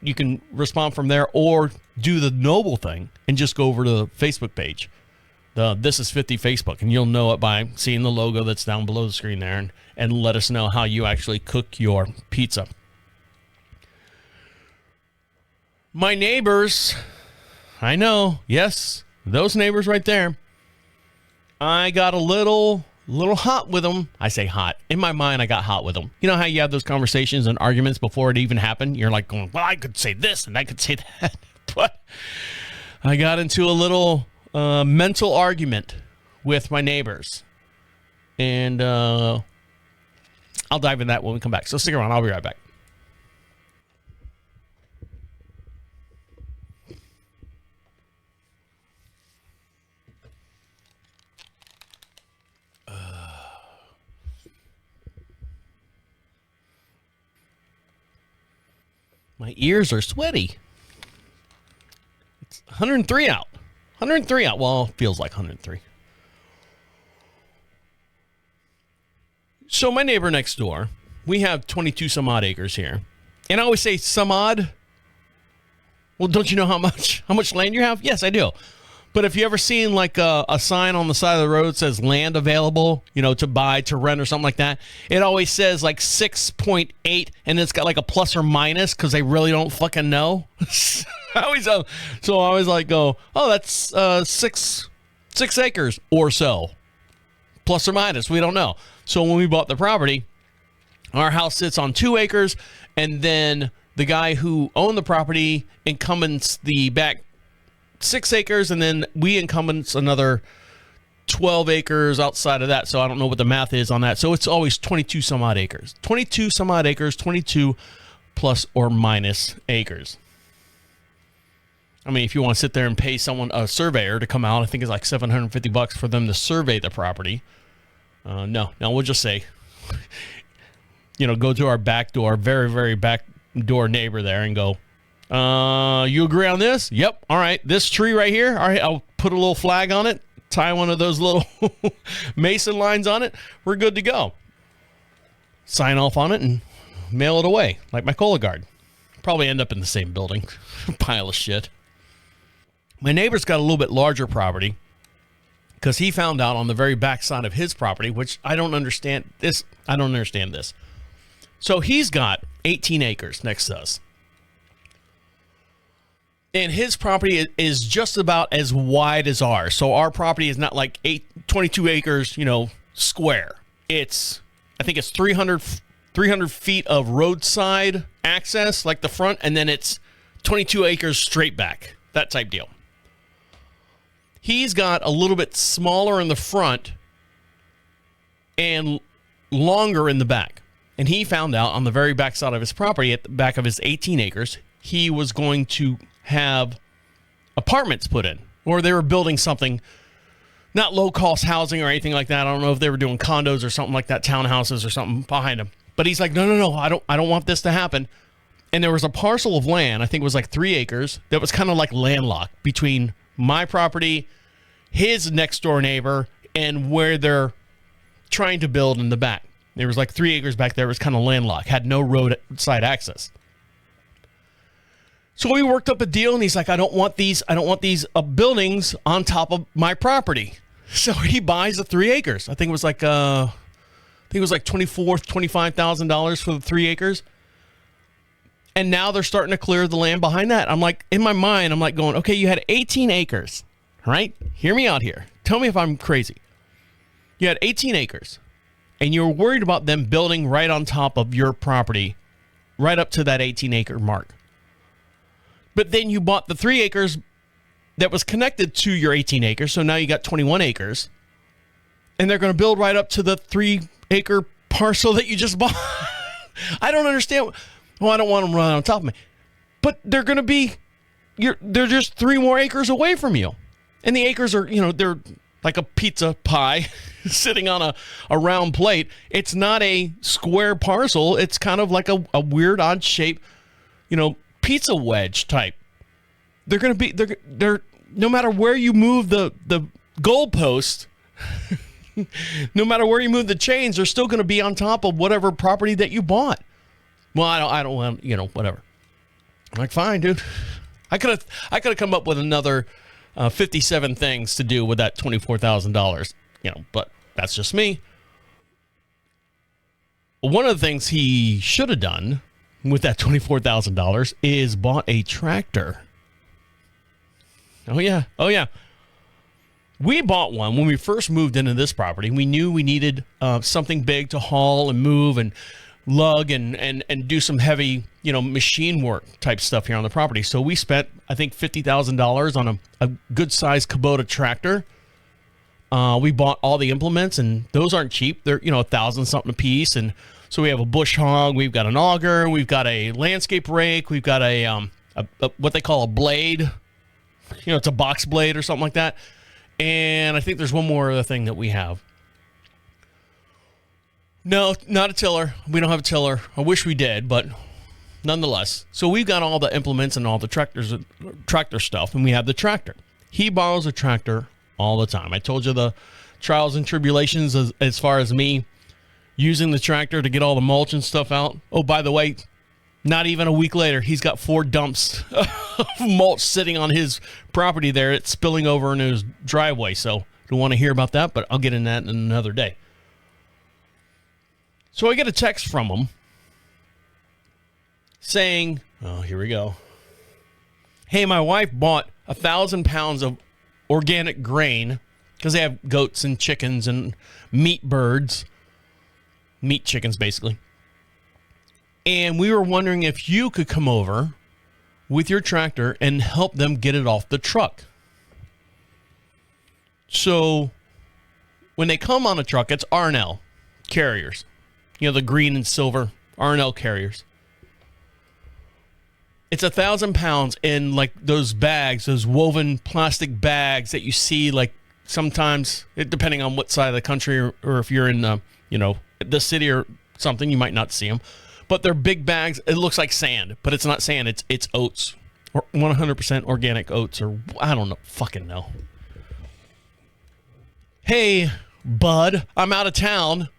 [SPEAKER 1] you can respond from there, or do the noble thing and just go over to the Facebook page. The This Is 50 Facebook, and you'll know it by seeing the logo that's down below the screen there, and let us know how you actually cook your pizza. My neighbors, I know, yes, those neighbors right there, I got a little hot with them. I say hot. In my mind, I got hot with them. You know how you have those conversations and arguments before it even happened? You're like going, well, I could say this and I could say that. But I got into a little mental argument with my neighbors, and I'll dive in that when we come back. So stick around. I'll be right back. My ears are sweaty. It's 103 out. 103 out. Well, it feels like 103. So my neighbor next door, we have 22 some odd acres here. And I always say some odd. Well, don't you know how much land you have? Yes, I do. But if you ever seen like a sign on the side of the road that says land available, to buy, to rent, or something like that, it always says like 6.8, and it's got like a plus or minus because they really don't fucking know. So I always like go, oh, that's 6 acres or so, plus or minus. We don't know. So when we bought the property, our house sits on 2 acres, and then the guy who owned the property incumbents the back 6 acres, and then we incumbents another 12 acres outside of that. So I don't know what the math is on that. So it's always 22 some odd acres. 22 some odd acres, 22 plus or minus acres. I mean, if you want to sit there and pay someone, a surveyor, to come out, I think it's like $750 for them to survey the property. No, we'll just say, go to our back door, very, very back door neighbor there, and go, you agree on this? Yep. All right. This tree right here. All right. I'll put a little flag on it, tie one of those little mason lines on it. We're good to go. Sign off on it and mail it away like my Colo-Gard. Probably end up in the same building. Pile of shit. My neighbor's got a little bit larger property because he found out on the very back side of his property, which I don't understand this. So he's got 18 acres next to us. And his property is just about as wide as ours. So our property is not like 22 acres, square. I think it's 300 feet of roadside access, like the front, and then it's 22 acres straight back, that type deal. He's got a little bit smaller in the front and longer in the back. And he found out on the very back side of his property, at the back of his 18 acres, he was going to have apartments put in, or they were building something, not low-cost housing or anything like that. I don't know if they were doing condos or something like that, townhouses or something behind him. But he's like, no, I don't want this to happen. And there was a parcel of land, I think it was like 3 acres, that was kind of like landlocked between my property, his next door neighbor, and where they're trying to build in the back. There was like 3 acres back there. It was kind of landlocked, had no roadside access. So we worked up a deal, and he's like, I don't want these buildings on top of my property. So he buys the 3 acres. I think it was like $25,000 for the 3 acres. And now they're starting to clear the land behind that. I'm like, in my mind, I'm like going, okay, you had 18 acres, right? Hear me out here. Tell me if I'm crazy. You had 18 acres, and you were worried about them building right on top of your property, right up to that 18-acre mark. But then you bought the 3 acres that was connected to your 18 acres, so now you got 21 acres, and they're going to build right up to the 3-acre parcel that you just bought. I don't understand. Well, I don't want them running on top of me. But they're going to be, they're just 3 more acres away from you. And the acres are, they're like a pizza pie sitting on a round plate. It's not a square parcel. It's kind of like a weird, odd shape, pizza wedge type. They're going to be, they're no matter where you move the goalpost, no matter where you move the chains, they're still going to be on top of whatever property that you bought. Well, I don't want, whatever. I'm like, fine, dude. I could have come up with another 57 things to do with that $24,000, but that's just me. One of the things he should have done with that $24,000 is bought a tractor. Oh, yeah. We bought one when we first moved into this property. We knew we needed something big to haul and move and lug and do some heavy, machine work type stuff here on the property. So we spent, I think, $50,000 on a good-sized Kubota tractor. We bought all the implements, and those aren't cheap. They're, $1,000-something a piece. And so we have a bush hog, we've got an auger, we've got a landscape rake, we've got a what they call a blade. It's a box blade or something like that. And I think there's one more other thing that we have. No, not a tiller. We don't have a tiller. I wish we did, but nonetheless. So we've got all the implements and all the tractor stuff, and we have the tractor. He borrows a tractor all the time. I told you the trials and tribulations as far as me using the tractor to get all the mulch and stuff out. Oh, by the way, not even a week later, he's got 4 dumps of mulch sitting on his property there. It's spilling over into his driveway, so don't want to hear about that, but I'll get in that in another day. So I get a text from him saying, oh, here we go. Hey, my wife bought 1,000 pounds of organic grain because they have goats and chickens and meat birds. Meat chickens, basically. And we were wondering if you could come over with your tractor and help them get it off the truck. So when they come on a truck, it's R&L carriers. The green and silver R&L carriers. It's 1,000 pounds in like those bags, those woven plastic bags that you see like sometimes, depending on what side of the country or if you're in the city or something, you might not see them. But they're big bags. It looks like sand, but it's not sand. It's oats, or 100% organic oats, or I don't know, fucking know. Hey, bud, I'm out of town.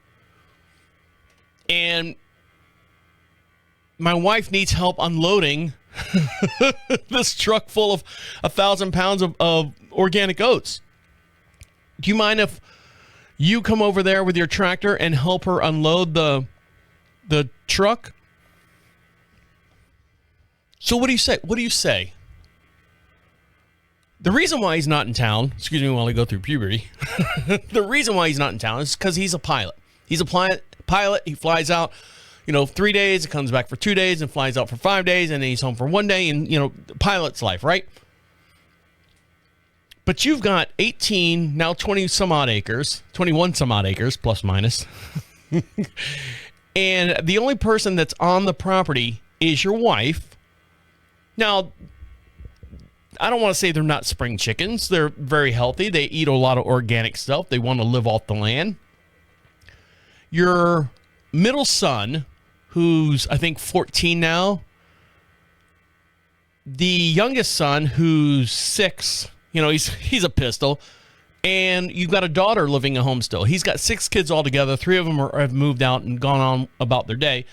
[SPEAKER 1] And my wife needs help unloading this truck full of 1,000 pounds of organic oats. Do you mind if you come over there with your tractor and help her unload the truck? So what do you say? The reason why he's not in town, excuse me while I go through puberty, the reason why he's not in town is because he's a pilot. He's a pilot. He flies out, 3 days, comes back for 2 days, and flies out for 5 days, and then he's home for 1 day, and, pilot's life, right? But you've got 18, now 20 some odd acres, 21 some odd acres, plus minus. And the only person that's on the property is your wife. Now, I don't want to say they're not spring chickens. They're very healthy. They eat a lot of organic stuff. They want to live off the land. Your middle son, who's, I think, 14 now. The youngest son, who's 6, he's a pistol. And you've got a daughter living at home still. He's got 6 kids altogether. 3 of them have moved out and gone on about their day.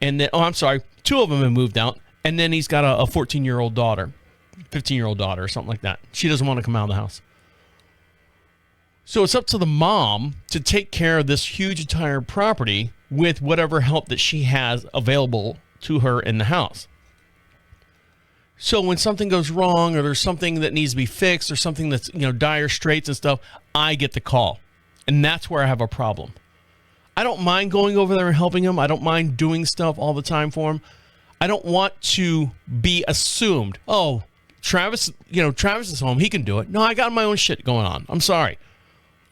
[SPEAKER 1] And then, 2 of them have moved out. And then he's got a 14-year-old daughter, 15-year-old daughter, or something like that. She doesn't want to come out of the house. So it's up to the mom to take care of this huge entire property with whatever help that she has available to her in the house. So when something goes wrong or there's something that needs to be fixed or something that's, dire straits and stuff, I get the call. And that's where I have a problem. I don't mind going over there and helping him. I don't mind doing stuff all the time for him. I don't want to be assumed, oh, Travis is home. He can do it. No, I got my own shit going on. I'm sorry.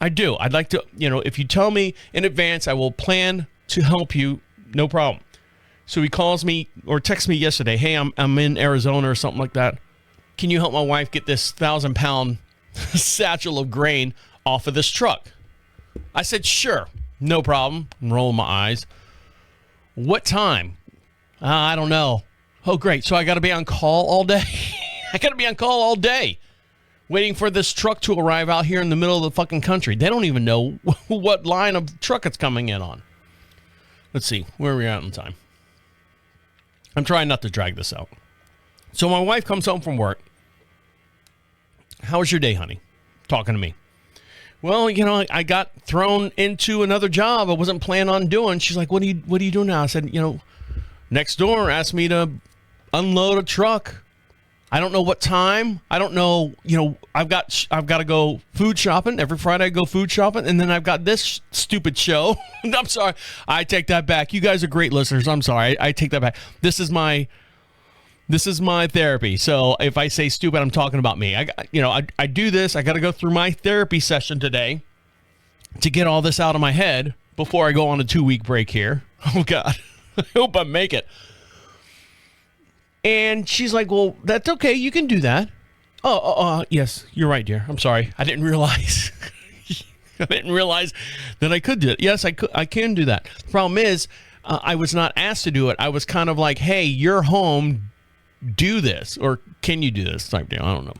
[SPEAKER 1] I do. I'd like to, if you tell me in advance, I will plan to help you. No problem. So he calls me or texts me yesterday. Hey, I'm in Arizona or something like that. Can you help my wife get this 1,000-pound satchel of grain off of this truck? I said, sure. No problem. I'm rolling my eyes. What time? I don't know. Oh, great. So I got to be on call all day? I got to be on call all day waiting for this truck to arrive out here in the middle of the fucking country. They don't even know what line of truck it's coming in on. Let's see. Where are we at in time? I'm trying not to drag this out. So my wife comes home from work. How was your day, honey? Talking to me. Well, I got thrown into another job I wasn't planning on doing. She's like, what are you doing now? I said, next door asked me to unload a truck. I don't know what time. I don't know. I've got to go food shopping. Every Friday I go food shopping. And then I've got this stupid show. I'm sorry. I take that back. You guys are great listeners. I'm sorry. I take that back. This is my therapy. So if I say stupid, I'm talking about me. I do this. I got to go through my therapy session today to get all this out of my head before I go on a 2-week break here. Oh, God. I hope I make it. And she's like, well, that's okay. You can do that. Oh, yes, you're right, dear. I'm sorry. I didn't realize. I didn't realize that I could do it. Yes, I could. I can do that. The problem is, I was not asked to do it. I was kind of like, hey, you're home. Do this. Or can you do this type deal? I don't know.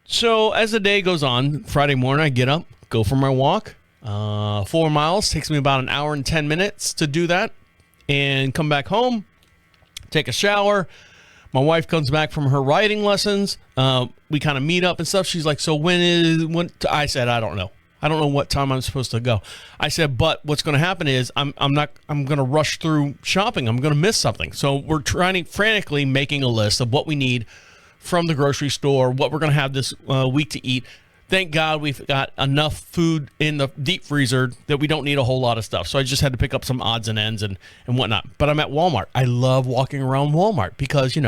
[SPEAKER 1] So as the day goes on, Friday morning, I get up, go for my walk. 4 miles. Takes me about an hour and 10 minutes to do that. And come back home. Take a shower. My wife comes back from her writing lessons. We kind of meet up and stuff. She's like, so when I said, I don't know. I don't know what time I'm supposed to go. I said, but what's going to happen is I'm going to rush through shopping. I'm going to miss something. So we're frantically making a list of what we need from the grocery store, what we're going to have this week to eat. Thank God we've got enough food in the deep freezer that we don't need a whole lot of stuff. So I just had to pick up some odds and ends and whatnot. But I'm at Walmart. I love walking around Walmart because,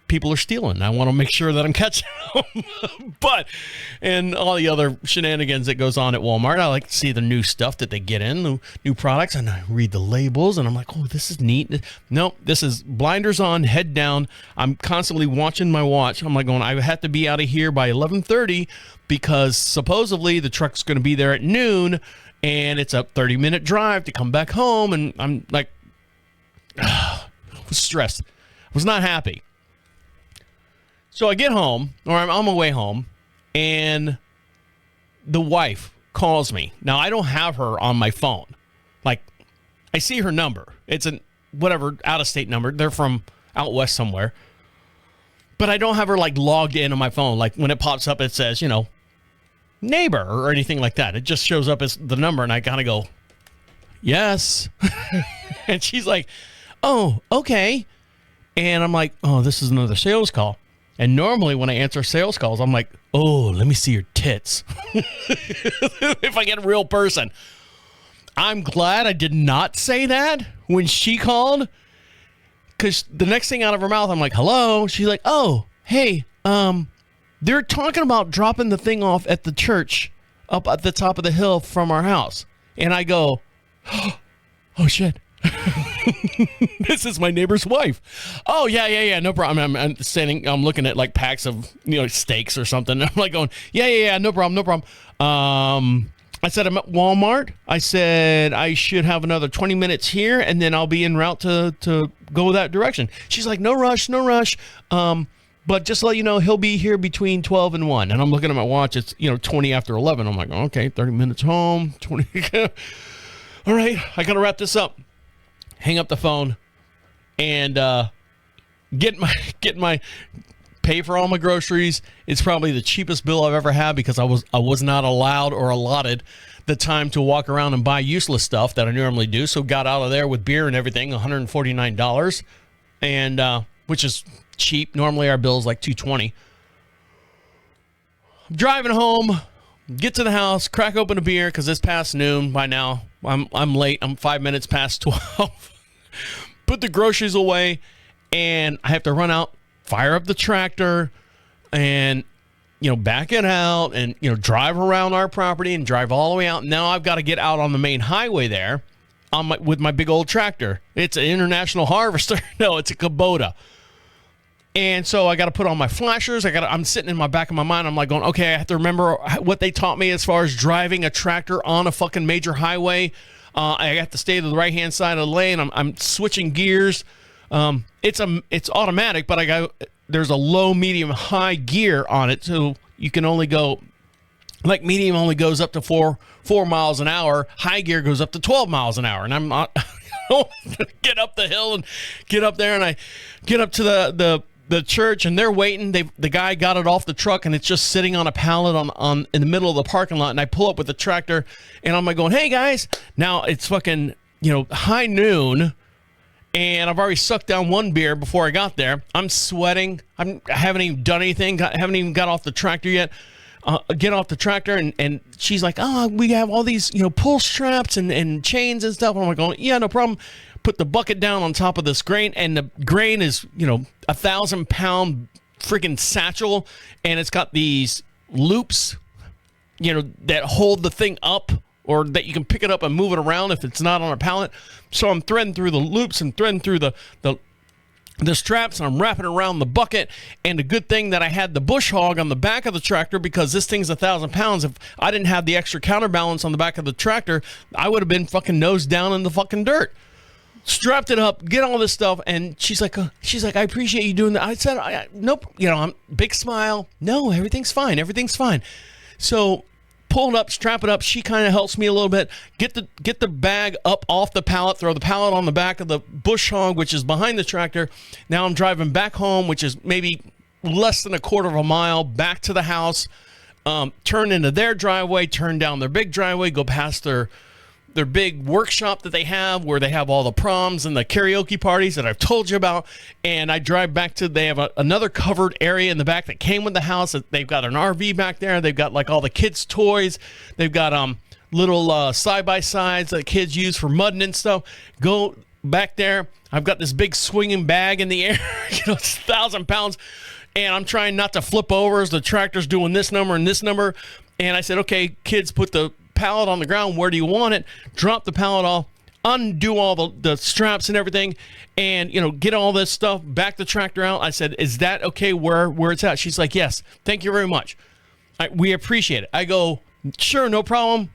[SPEAKER 1] people are stealing. I want to make sure that I'm catching them. And all the other shenanigans that goes on at Walmart, I like to see the new stuff that they get in, the new products, and I read the labels, and I'm like, oh, this is neat. No, this is blinders on, head down. I'm constantly watching my watch. I'm like going, I have to be out of here by 11:30 because supposedly the truck's going to be there at noon, and it's a 30-minute drive to come back home, and I'm like, I was stressed. I was not happy. So I get home, or I'm on my way home, and the wife calls me. Now, I don't have her on my phone. Like, I see her number. It's a whatever out-of-state number. They're from out west somewhere. But I don't have her, logged in on my phone. Like, when it pops up, it says, neighbor or anything like that. It just shows up as the number, and I kind of go, yes. And she's like, oh, okay. And I'm like, oh, this is another sales call. And normally when I answer sales calls, I'm like, oh, let me see your tits. If I get a real person. I'm glad I did not say that when she called. Because the next thing out of her mouth, I'm like, hello. She's like, oh, hey, they're talking about dropping the thing off at the church up at the top of the hill from our house. And I go, oh, shit. This is my neighbor's wife. Oh, yeah, no problem. I'm looking at packs of steaks or something. I'm like going, yeah, no problem. I said I'm at Walmart. I said I should have another 20 minutes here, and then I'll be en route to go that direction. She's like, no rush. But just to let you know, he'll be here between 12 and 1. And I'm looking at my watch. It's 20 after 11. I'm like, okay, 30 minutes home. 20. All right, I gotta wrap this up. Hang up the phone and get my pay for all my groceries. It's probably the cheapest bill I've ever had because I was not allowed or allotted the time to walk around and buy useless stuff that I normally do. So got out of there with beer and everything, $149, and which is cheap. Normally our bill is like $220. I'm driving home, get to the house, crack open a beer because it's past noon by now. I'm late. I'm 5 minutes past 12. Put the groceries away, and I have to run out, fire up the tractor, and back it out, and drive around our property and drive all the way out. Now I've got to get out on the main highway there with my big old tractor. It's an International Harvester. No, it's a Kubota. And so I got to put on my flashers. I'm sitting in my back of my mind. I'm like going, okay, I have to remember what they taught me as far as driving a tractor on a fucking major highway. I have to stay to the right-hand side of the lane. I'm switching gears. It's automatic, but there's a low, medium, high gear on it. So you can only go, like medium only goes up to 4 miles an hour. High gear goes up to 12 miles an hour. And I'm not get up the hill and get up there. And I get up to the church, and they're waiting. The guy got it off the truck, and it's just sitting on a pallet on in the middle of the parking lot. And I pull up with the tractor, and I'm like going, "Hey guys!" Now it's fucking high noon, and I've already sucked down one beer before I got there. I'm sweating. I haven't even done anything. I haven't even got off the tractor yet. Get off the tractor, and she's like, "Oh, we have all these pull straps and chains and stuff." And I'm like going, "Yeah, no problem." Put the bucket down on top of this grain, and the grain is 1,000-pound freaking satchel, and it's got these loops that hold the thing up, or that you can pick it up and move it around if it's not on a pallet. So I'm threading through the loops and threading through the straps, and I'm wrapping around the bucket. And the good thing that I had the bush hog on the back of the tractor, because this thing's 1,000 pounds. If I didn't have the extra counterbalance on the back of the tractor, I would have been fucking nose down in the fucking dirt. Strapped it up, get all this stuff, and she's like, "I appreciate you doing that." I said, "Nope," I'm big smile. "No, everything's fine. Everything's fine." So pull it up, strap it up. She kind of helps me a little bit. Get the bag up off the pallet. Throw the pallet on the back of the bush hog, which is behind the tractor. Now I'm driving back home, which is maybe less than a quarter of a mile back to the house. Turn into their driveway, turn down their big driveway, go past their big workshop that they have, where they have all the proms and the karaoke parties that I've told you about. And I drive back to, they have another covered area in the back that came with the house. They've got an RV back there. They've got like all the kids' toys. They've got little side-by-sides that kids use for mudding and stuff. Go back there. I've got this big swinging bag in the air. It's 1,000 pounds. And I'm trying not to flip over as the tractor's doing this number and this number. And I said, "Okay, kids, put the pallet on the ground. Where do you want it?" Drop the pallet off, undo all the straps and everything, and get all this stuff, back the tractor out. I said, "Is that okay where it's at?" She's like, "Yes, thank you very much. We appreciate it." I go, "Sure, no problem."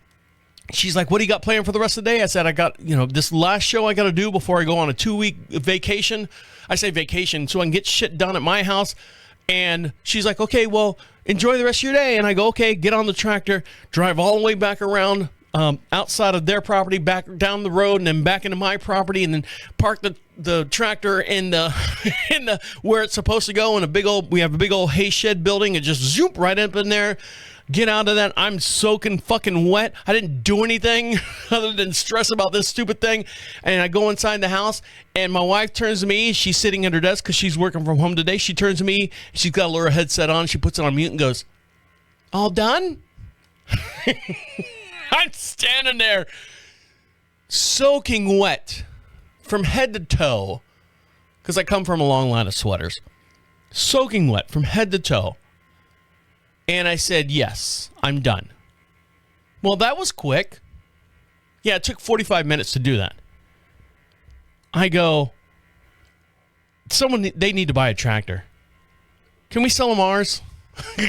[SPEAKER 1] She's like, "What do you got planned for the rest of the day?" I said, "I got this last show I got to do before I go on a 2-week vacation." I say vacation so I can get shit done at my house. And she's like, "Okay, well, enjoy the rest of your day." And I go, "Okay," get on the tractor, drive all the way back around outside of their property, back down the road, and then back into my property, and then park the tractor in the in the where it's supposed to go, in we have a big old hay shed building, and just zoop right up in there. Get out of that. I'm soaking fucking wet. I didn't do anything other than stress about this stupid thing. And I go inside the house, and my wife turns to me. She's sitting at her desk because she's working from home today. She turns to me. She's got a little headset on. She puts it on mute and goes, "All done?" I'm standing there soaking wet from head to toe, because I come from a long line of sweaters. Soaking wet from head to toe. And I said, "Yes, I'm done." Well, that was quick. Yeah, it took 45 minutes to do that. I go, they need to buy a tractor. Can we sell them ours?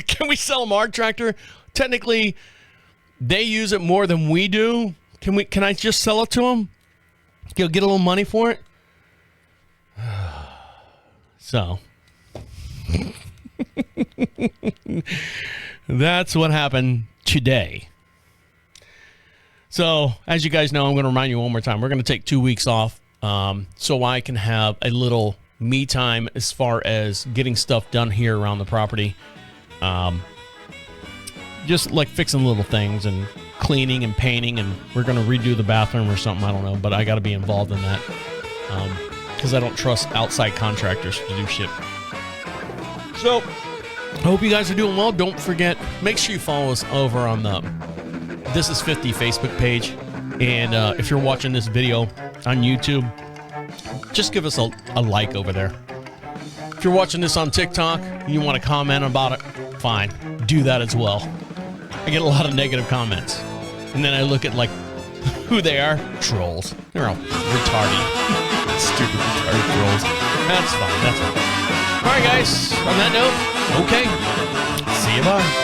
[SPEAKER 1] Can we sell them our tractor? Technically, they use it more than we do. Can I just sell it to them? Get a little money for it? So... that's what happened today. So, as you guys know, I'm going to remind you one more time. We're going to take 2 weeks off so I can have a little me time as far as getting stuff done here around the property. Just like fixing little things and cleaning and painting, and we're going to redo the bathroom or something. I don't know, but I got to be involved in that because I don't trust outside contractors to do shit. So, I hope you guys are doing well. Don't forget, make sure you follow us over on the This Is 50 Facebook page. And if you're watching this video on YouTube, just give us a like over there. If you're watching this on TikTok and you want to comment about it, fine. Do that as well. I get a lot of negative comments. And then I look at, like, who they are. Trolls. They're all retarded. Stupid retarded trolls. That's fine. That's fine. All right, guys. On that note, okay. See you. Bye.